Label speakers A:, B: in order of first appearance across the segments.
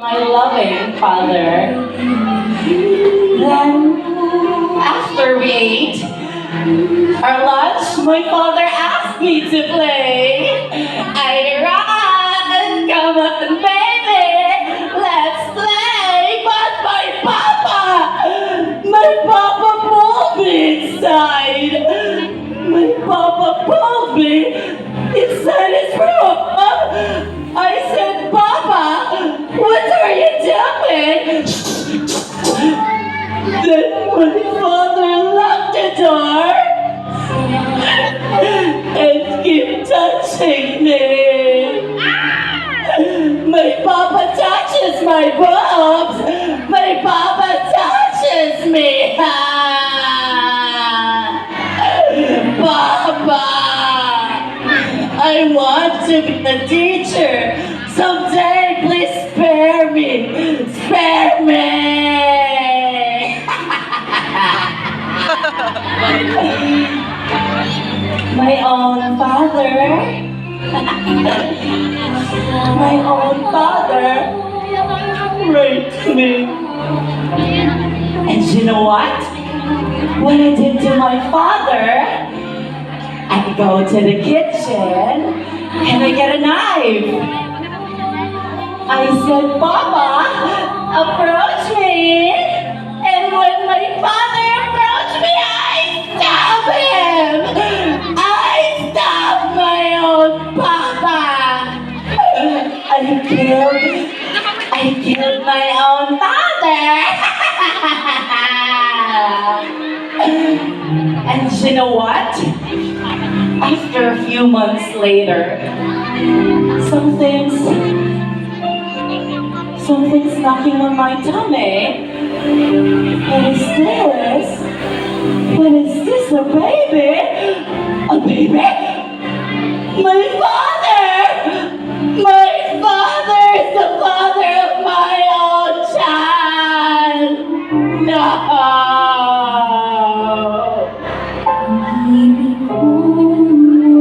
A: My loving father. Then, after we ate our lunch, my father asked me to play. I ran, come on, baby, let's play. But my papa pulled me inside. My papa pulled me inside his room. I said, Papa, what are you doing? Then my father locked the door and kept touching me. My papa touches my boobs. My papa touches me. Papa, I want to be a teacher. Someday, please spare me. Spare me. My own father. My own father raped me. And you know what? What I did to my father, I go to the kitchen and I get a knife. I said, Papa, approach me. And when my father approached me, I stabbed him. I stabbed my own papa. I killed my own father. And you know what? After a few months later, something's knocking on my tummy. What is this? What is this, a baby? A baby? My father! My father is the father of my own child! No!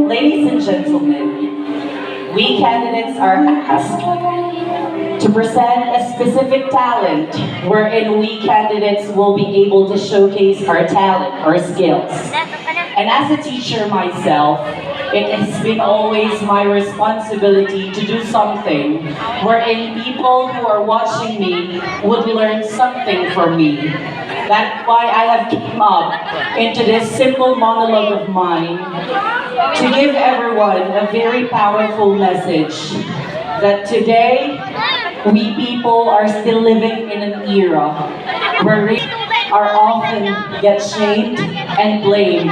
A: Ladies and gentlemen, we candidates are asked to present a specific talent wherein we candidates will be able to showcase our talent, our skills. And as a teacher myself, it has been always my responsibility to do something wherein people who are watching me would learn something from me. That's why I have come up into this simple monologue of mine to give everyone a very powerful message that today we people are still living in an era where we are often get shamed and blamed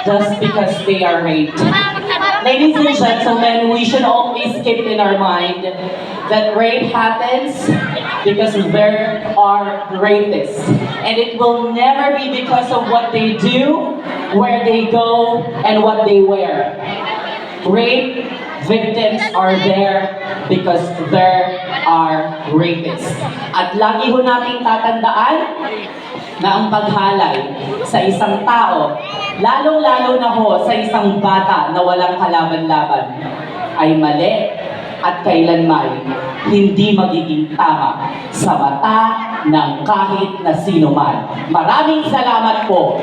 A: just because they are raped. Ladies and gentlemen, we should always keep in our mind that rape happens because there are rapists. And it will never be because of what they do, where they go, and what they wear. Rape victims are there because there are rapists. At lagi ho nating tatandaan na ang paghalay sa isang tao, lalong-lalo na ho sa isang bata na walang kalaban-laban, ay mali at kailanman hindi magiging tama sa mata ng kahit na sino man. Maraming salamat po.